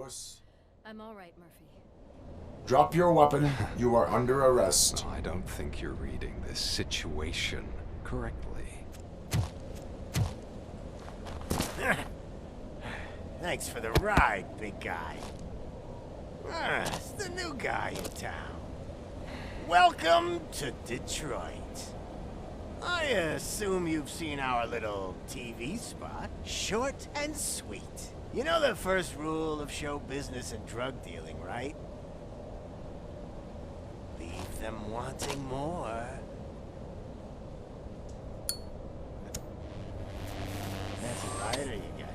Lewis? I'm all right, Murphy. Drop your weapon. You are under arrest. I don't think you're reading this situation correctly. Thanks for the ride, big guy. It's the new guy in town. Welcome to Detroit. I assume you've seen our little TV spot. Short and sweet. You know the first rule of show business and drug dealing, right? Leave them wanting more. That's a rider you got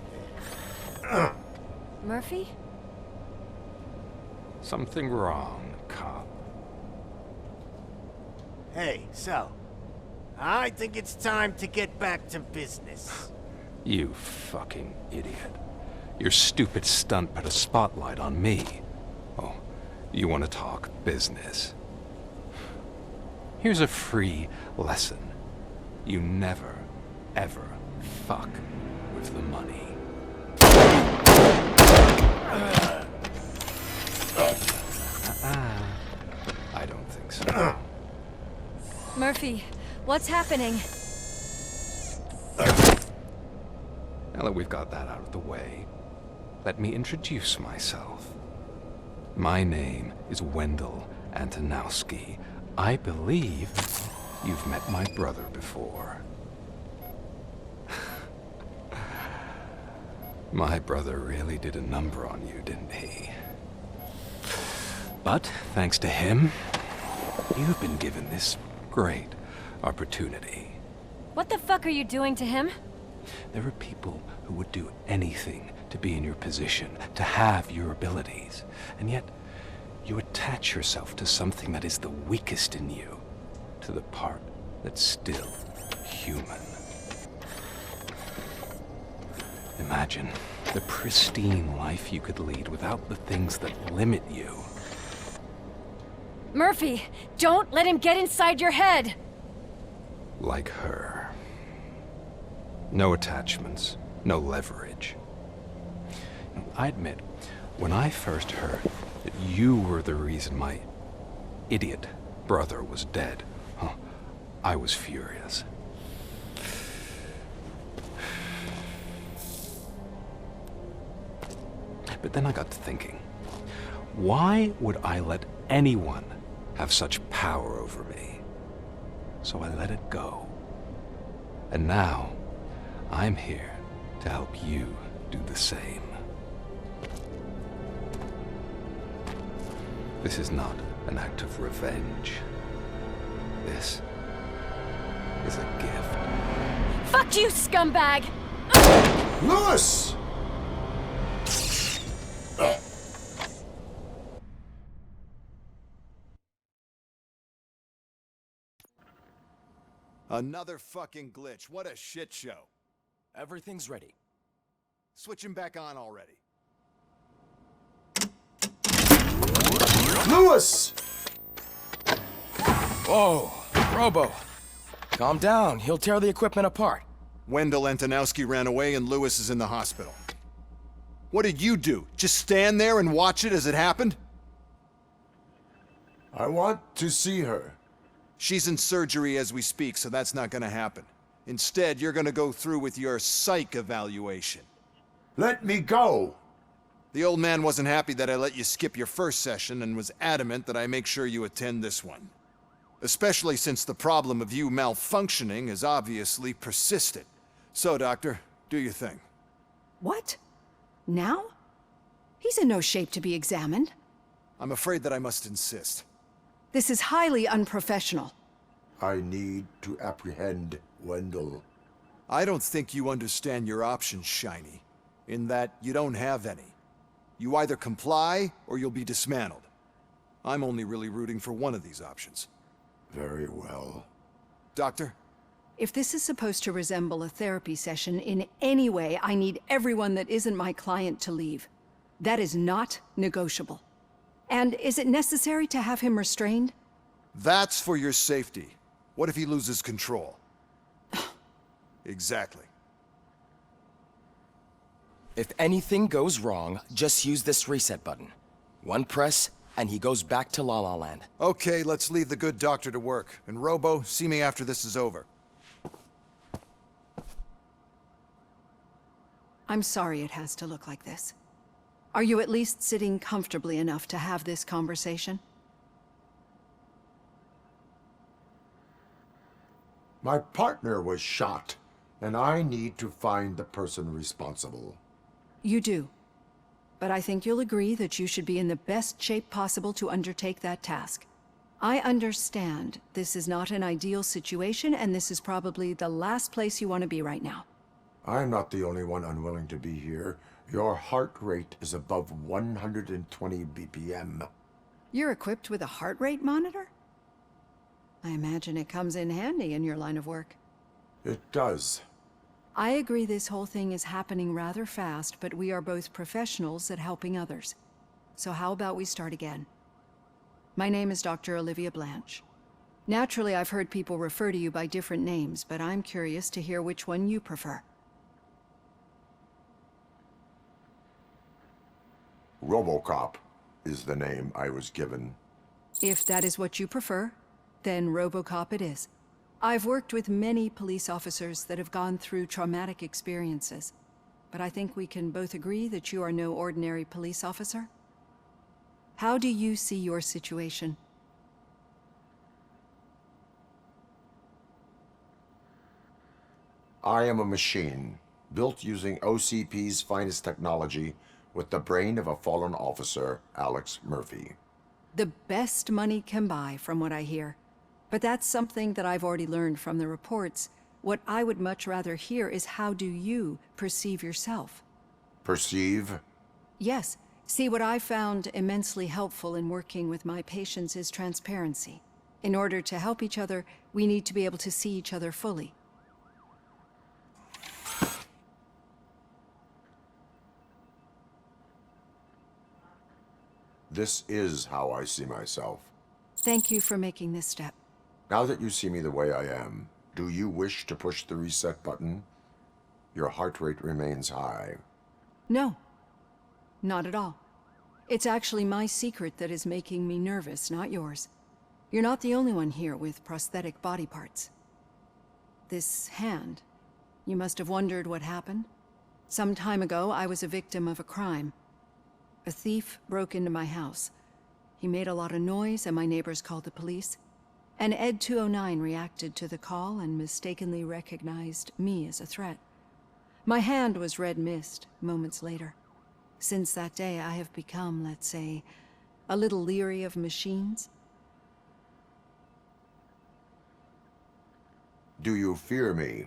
there. Murphy? Something wrong, cop. Hey, so, I think it's time to get back to business. You fucking idiot. Your stupid stunt put a spotlight on me. Oh, you want to talk business? Here's a free lesson. You never, ever fuck with the money. I don't think so. Murphy, what's happening? Now that we've got that out of the way, let me introduce myself. My name is Wendell Antonowski. I believe you've met my brother before. My brother really did a number on you, didn't he? But thanks to him, you've been given this great opportunity. What the fuck are you doing to him? There are people who would do anything to be in your position, to have your abilities, and yet you attach yourself to something that is the weakest in you, to the part that's still human. Imagine the pristine life you could lead without the things that limit you. Murphy, don't let him get inside your head! Like her. No attachments, no leverage. I admit, when I first heard that you were the reason my idiot brother was dead, I was furious. But then I got to thinking, why would I let anyone have such power over me? So I let it go. And now, I'm here to help you do the same. This is not an act of revenge. This is a gift. Fuck you, scumbag! Lewis! Another fucking glitch. What a shit show. Everything's ready. Switch him back on already. Lewis! Whoa, Robo. Calm down. He'll tear the equipment apart. Wendell Antonowski ran away and Lewis is in the hospital. What did you do? Just stand there and watch it as it happened? I want to see her. She's in surgery as we speak, so that's not gonna happen. Instead, you're gonna go through with your psych evaluation. Let me go! The old man wasn't happy that I let you skip your first session and was adamant that I make sure you attend this one. Especially since the problem of you malfunctioning has obviously persisted. So, Doctor, do your thing. What? Now? He's in no shape to be examined. I'm afraid that I must insist. This is highly unprofessional. I need to apprehend Wendell. I don't think you understand your options, Shiny, in that you don't have any. You either comply, or you'll be dismantled. I'm only really rooting for one of these options. Very well. Doctor? If this is supposed to resemble a therapy session in any way, I need everyone that isn't my client to leave. That is not negotiable. And is it necessary to have him restrained? That's for your safety. What if he loses control? Exactly. If anything goes wrong, just use this reset button. One press, and he goes back to La La Land. Okay, let's leave the good doctor to work. And Robo, see me after this is over. I'm sorry it has to look like this. Are you at least sitting comfortably enough to have this conversation? My partner was shot, and I need to find the person responsible. You do. But I think you'll agree that you should be in the best shape possible to undertake that task. I understand this is not an ideal situation, and this is probably the last place you want to be right now. I'm not the only one unwilling to be here. Your heart rate is above 120 BPM. You're equipped with a heart rate monitor? I imagine it comes in handy in your line of work. It does. I agree this whole thing is happening rather fast, but we are both professionals at helping others. So how about we start again? My name is Dr. Olivia Blanche. Naturally, I've heard people refer to you by different names, but I'm curious to hear which one you prefer. Robocop is the name I was given. If that is what you prefer, then Robocop it is. I've worked with many police officers that have gone through traumatic experiences, but I think we can both agree that you are no ordinary police officer. How do you see your situation? I am a machine, built using OCP's finest technology with the brain of a fallen officer, Alex Murphy. The best money can buy, from what I hear. But that's something that I've already learned from the reports. What I would much rather hear is how do you perceive yourself? Perceive? Yes. See, what I found immensely helpful in working with my patients is transparency. In order to help each other, we need to be able to see each other fully. This is how I see myself. Thank you for making this step. Now that you see me the way I am, do you wish to push the reset button? Your heart rate remains high. No, not at all. It's actually my secret that is making me nervous, not yours. You're not the only one here with prosthetic body parts. This hand, you must have wondered what happened. Some time ago, I was a victim of a crime. A thief broke into my house. He made a lot of noise and my neighbors called the police. And Ed 209 reacted to the call and mistakenly recognized me as a threat. My hand was red mist moments later. Since that day, I have become, let's say, a little leery of machines. Do you fear me?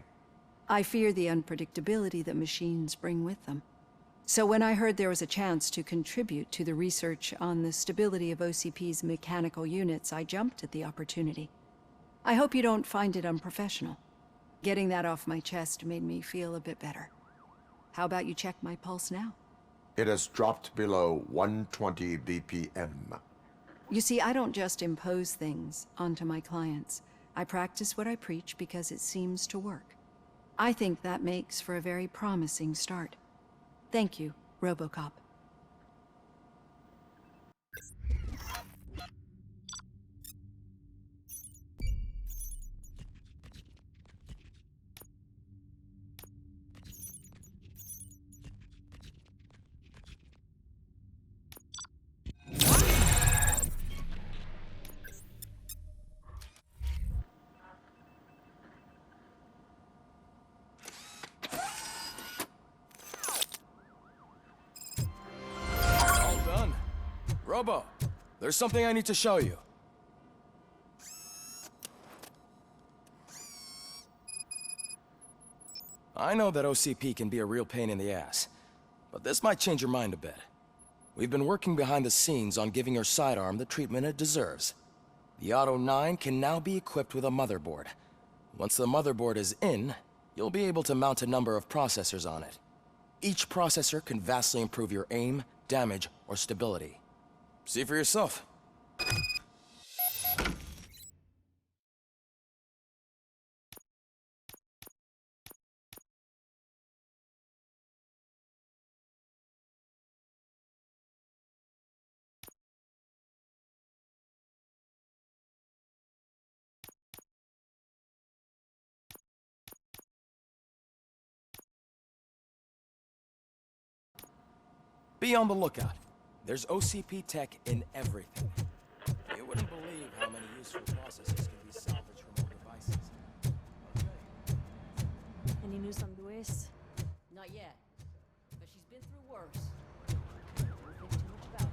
I fear the unpredictability that machines bring with them. So when I heard there was a chance to contribute to the research on the stability of OCP's mechanical units, I jumped at the opportunity. I hope you don't find it unprofessional. Getting that off my chest made me feel a bit better. How about you check my pulse now? It has dropped below 120 BPM. You see, I don't just impose things onto my clients. I practice what I preach because it seems to work. I think that makes for a very promising start. Thank you, Robocop. All done. Robo, there's something I need to show you. I know that OCP can be a real pain in the ass, but this might change your mind a bit. We've been working behind the scenes on giving your sidearm the treatment it deserves. The Auto 9 can now be equipped with a motherboard. Once the motherboard is in, you'll be able to mount a number of processors on it. Each processor can vastly improve your aim, damage, or stability. See for yourself. Be on the lookout. There's OCP tech in everything. You wouldn't believe how many useful processes can be salvaged from old devices. Any news on Luis? Not yet, but she's been through worse. Don't think too much about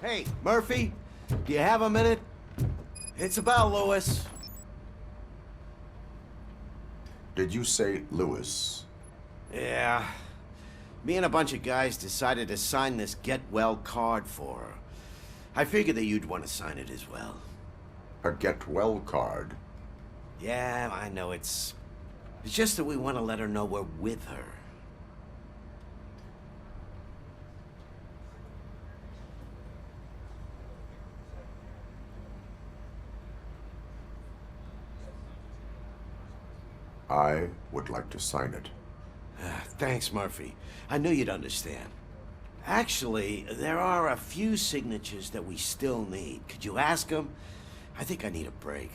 her. Hey, Murphy, do you have a minute? It's about Lewis. Did you say Lewis? Yeah. Me and a bunch of guys decided to sign this get well card for her. I figured that you'd want to sign it as well. A get well card? Yeah, I know it's just that we want to let her know we're with her. I would like to sign it. Thanks, Murphy. I knew you'd understand. Actually, there are a few signatures that we still need. Could you ask them? I think I need a break.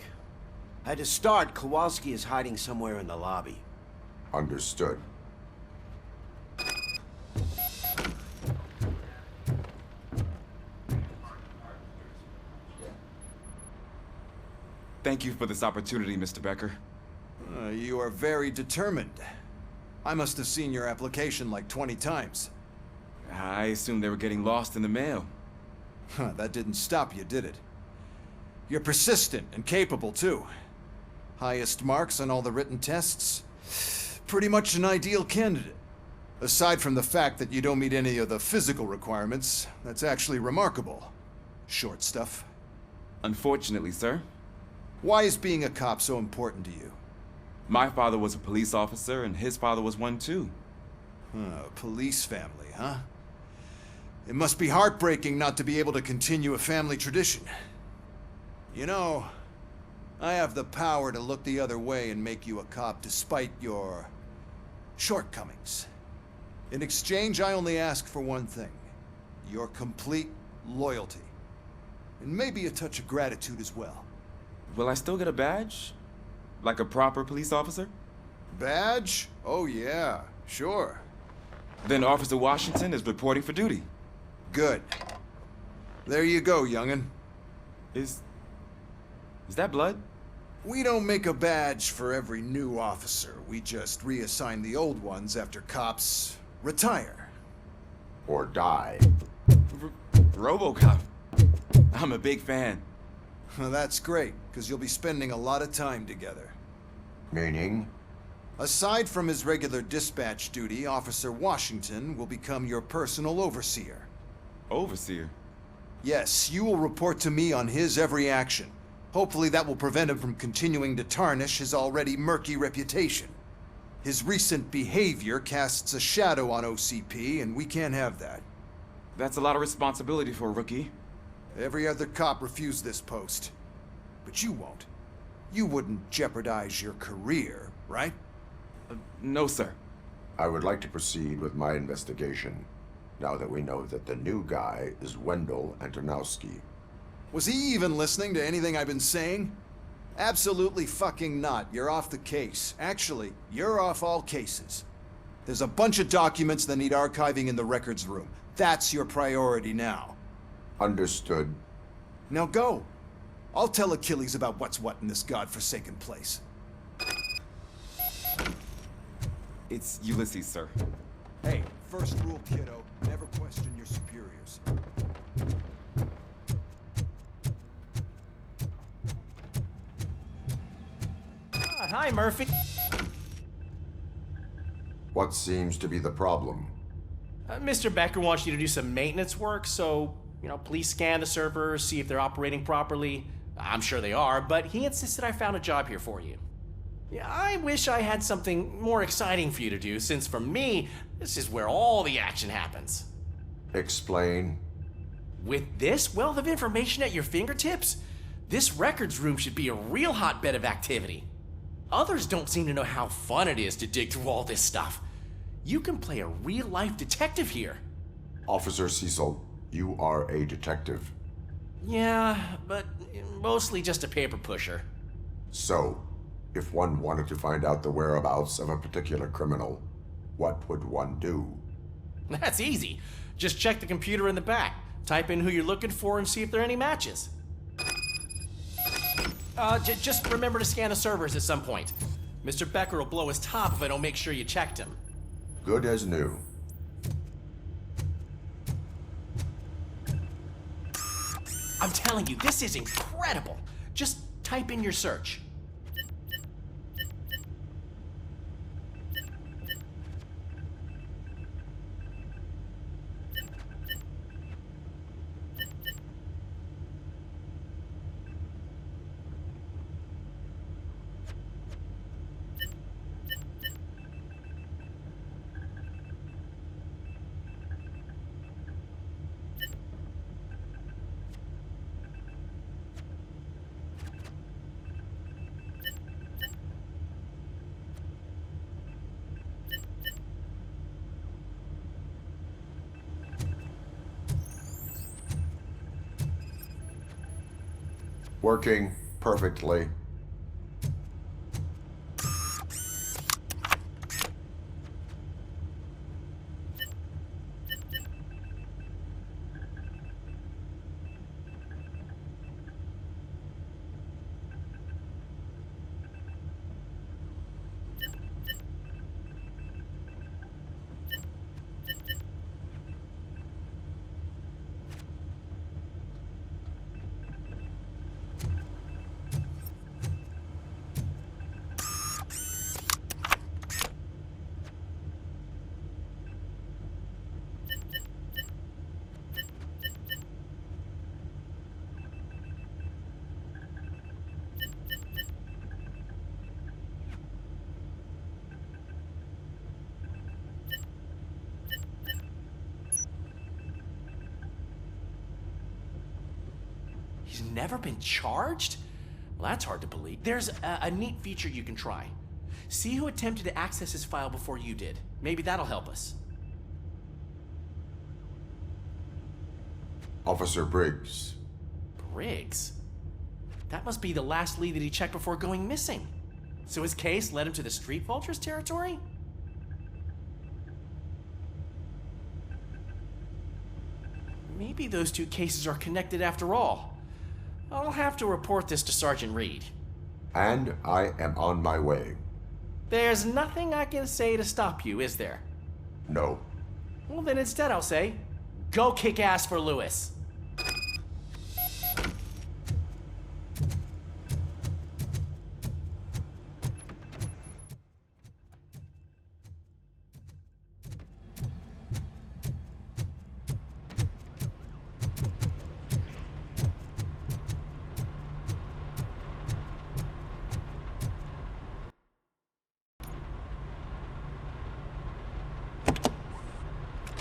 To start, Kowalski is hiding somewhere in the lobby. Understood. Thank you for this opportunity, Mr. Becker. You are very determined. I must have seen your application like 20 times. I assumed they were getting lost in the mail. That didn't stop you, did it? You're persistent and capable, too. Highest marks on all the written tests. Pretty much an ideal candidate. Aside from the fact that you don't meet any of the physical requirements, that's actually remarkable. Short stuff. Unfortunately, sir. Why is being a cop so important to you? My father was a police officer, and his father was one too. Police family, huh? It must be heartbreaking not to be able to continue a family tradition. You know, I have the power to look the other way and make you a cop despite your shortcomings. In exchange, I only ask for one thing. Your complete loyalty. And maybe a touch of gratitude as well. Will I still get a badge? Like a proper police officer? Badge? Oh yeah, sure. Then Officer Washington is reporting for duty. Good. There you go, young'un. Is that blood? We don't make a badge for every new officer. We just reassign the old ones after cops retire. Or die. Robocop. I'm a big fan. Well, that's great, because you'll be spending a lot of time together. Meaning? Aside from his regular dispatch duty, Officer Washington will become your personal overseer. Overseer? Yes, you will report to me on his every action. Hopefully that will prevent him from continuing to tarnish his already murky reputation. His recent behavior casts a shadow on OCP, and we can't have that. That's a lot of responsibility for a rookie. Every other cop refused this post. But you won't. You wouldn't jeopardize your career, right? No, sir. I would like to proceed with my investigation, now that we know that the new guy is Wendell Antonowski. Was he even listening to anything I've been saying? Absolutely fucking not. You're off the case. Actually, you're off all cases. There's a bunch of documents that need archiving in the records room. That's your priority now. Understood. Now go. I'll tell Achilles about what's what in this godforsaken place. It's Ulysses, sir. Hey, first rule, kiddo. Never question your superiors. Hi, Murphy. What seems to be the problem? Mr. Becker wants you to do some maintenance work, so, please scan the servers, see if they're operating properly. I'm sure they are, but he insisted I found a job here for you. Yeah, I wish I had something more exciting for you to do, since for me, this is where all the action happens. Explain. With this wealth of information at your fingertips, this records room should be a real hotbed of activity. Others don't seem to know how fun it is to dig through all this stuff. You can play a real-life detective here. Officer Cecil, you are a detective. Yeah, but mostly just a paper pusher. So, If one wanted to find out the whereabouts of a particular criminal, what would one do? That's easy. Just check the computer in the back. Type in who you're looking for and see if there are any matches. Just remember to scan the servers at some point. Mr. Becker will blow his top if I don't make sure you checked him. Good as new. I'm telling you, this is incredible. Just type in your search. Working perfectly. He's never been charged? Well, that's hard to believe. There's a neat feature you can try. See who attempted to access his file before you did. Maybe that'll help us. Officer Briggs. Briggs? That must be the last lead that he checked before going missing. So his case led him to the Street Vultures territory? Maybe those two cases are connected after all. I'll have to report this to Sergeant Reed. And I am on my way. There's nothing I can say to stop you, is there? No. Well, then instead I'll say, go kick ass for Lewis.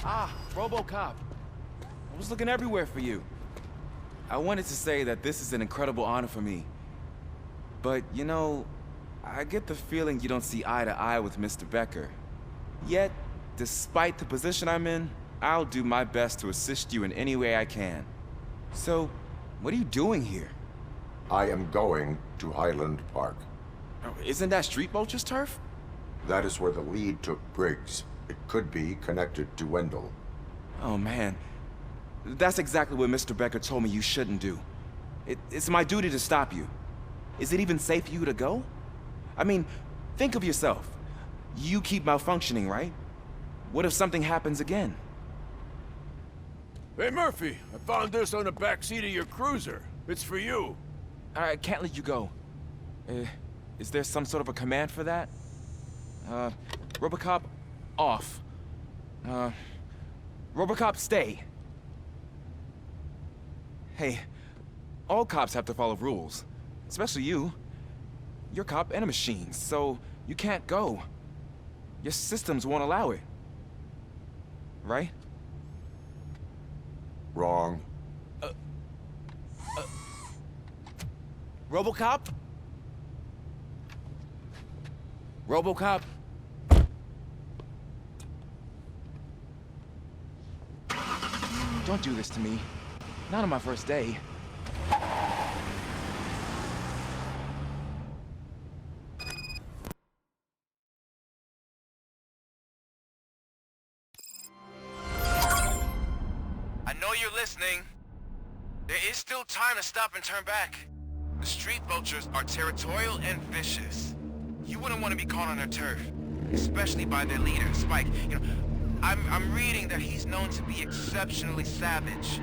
Ah, Robocop. I was looking everywhere for you. I wanted to say that this is an incredible honor for me. But, you know, I get the feeling you don't see eye to eye with Mr. Becker. Yet, despite the position I'm in, I'll do my best to assist you in any way I can. So, what are you doing here? I am going to Highland Park. Isn't that Street Vulture's turf? That is where the lead took Briggs. It could be connected to Wendell. Oh, man. That's exactly what Mr. Becker told me you shouldn't do. It's my duty to stop you. Is it even safe for you to go? I mean, think of yourself. You keep malfunctioning, right? What if something happens again? Hey, Murphy, I found this on the back seat of your cruiser. It's for you. I can't let you go. Is there some sort of a command for that? Robocop, off. Robocop, stay. Hey, all cops have to follow rules. Especially you. You're a cop and a machine, so you can't go. Your systems won't allow it. Right? Wrong. Robocop? Robocop? Don't do this to me. Not on my first day. know you're listening. There is still time to stop and turn back. The street vultures are territorial and vicious. You wouldn't want to be caught on their turf, especially by their leader, Spike. You know, I'm reading that he's known to be exceptionally savage.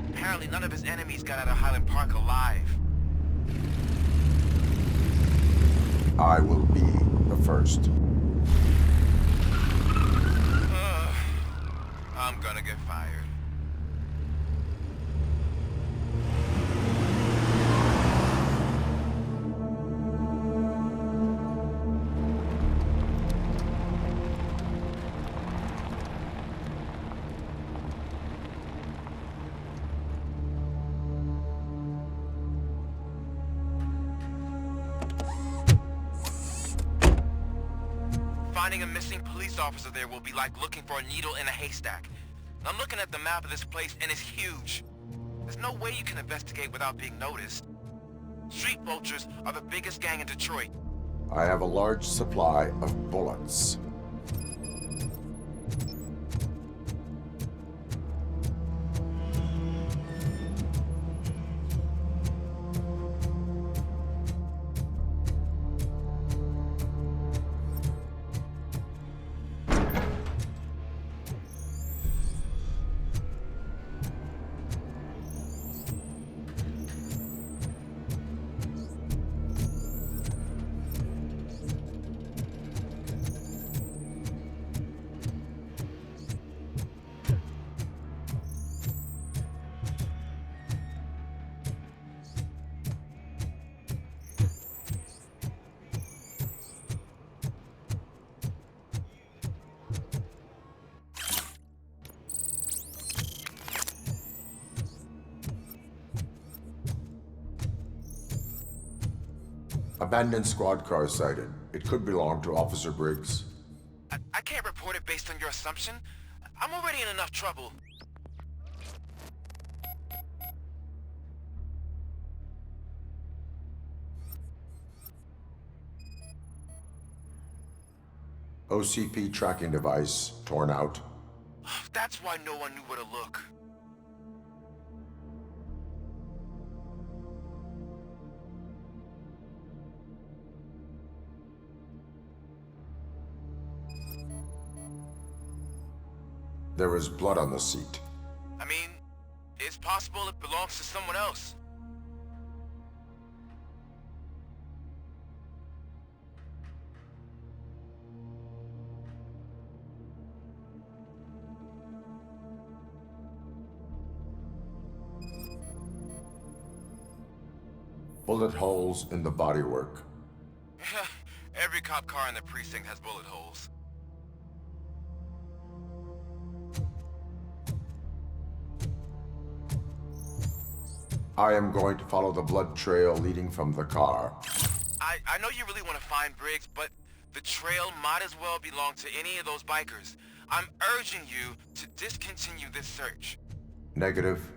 Apparently none of his enemies got out of Highland Park alive. I will be the first. I'm gonna get fired. Finding a missing police officer there will be like looking for a needle in a haystack. I'm looking at the map of this place and it's huge. There's no way you can investigate without being noticed. Street vultures are the biggest gang in Detroit. I have a large supply of bullets. Abandoned squad car sighted. It could belong to Officer Briggs. I can't report it based on your assumption. I'm already in enough trouble. OCP tracking device torn out. That's why no one knew where to look. There is blood on the seat. I mean, it's possible it belongs to someone else. Bullet holes in the bodywork. Every cop car in the precinct has bullet holes. I am going to follow the blood trail leading from the car. I know you really want to find Briggs, but the trail might as well belong to any of those bikers. I'm urging you to discontinue this search. Negative.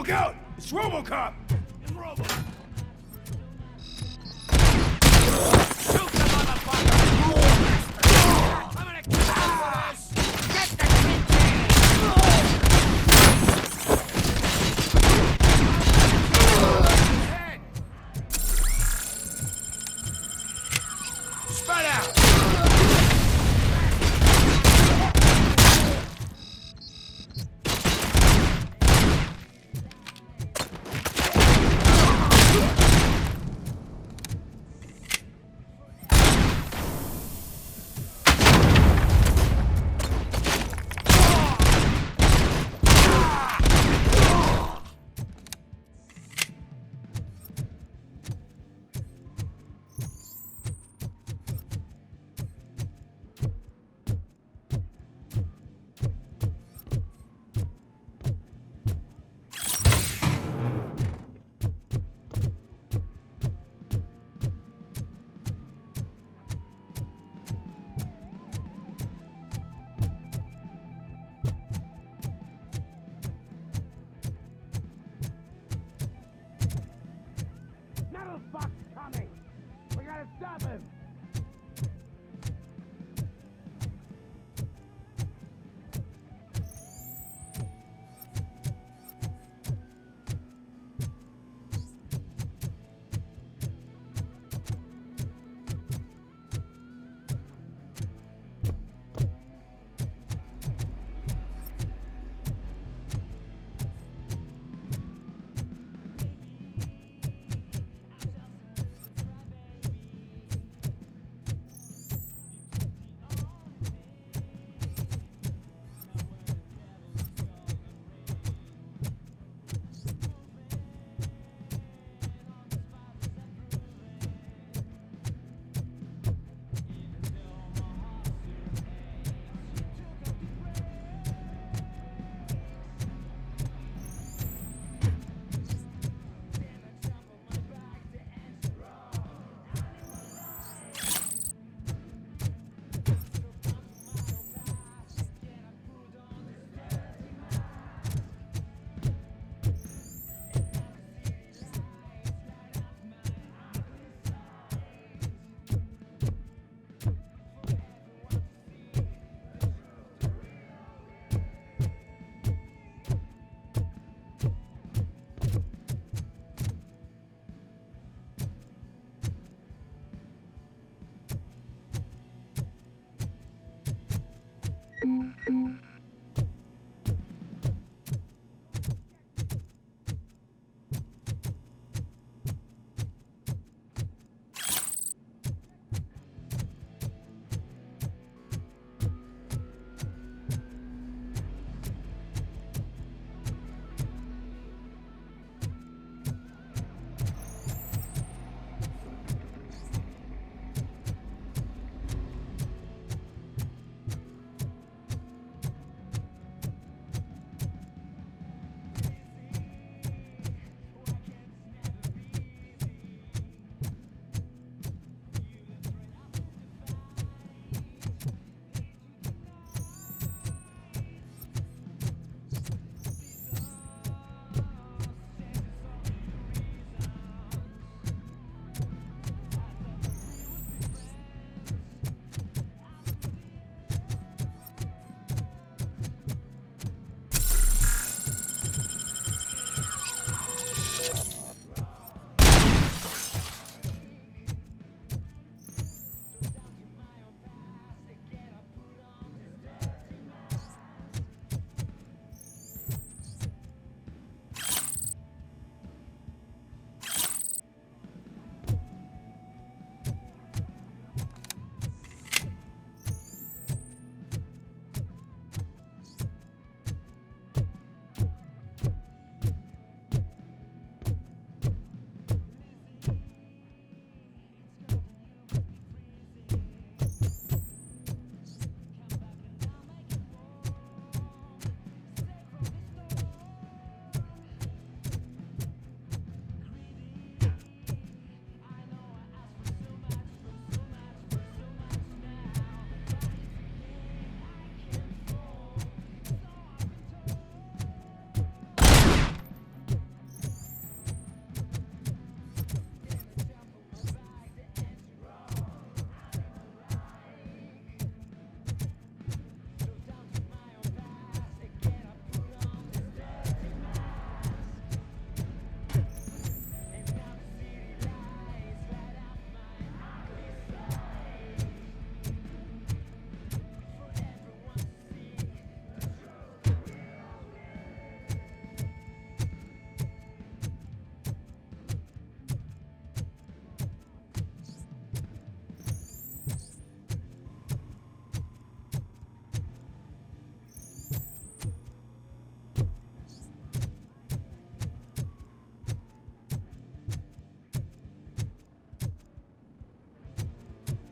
Look out! It's Robocop! It's Robocop! Shoot the motherfucker! I'm gonna kill you for this! Get the head! Spread out! We gotta stop him! Mm-hmm.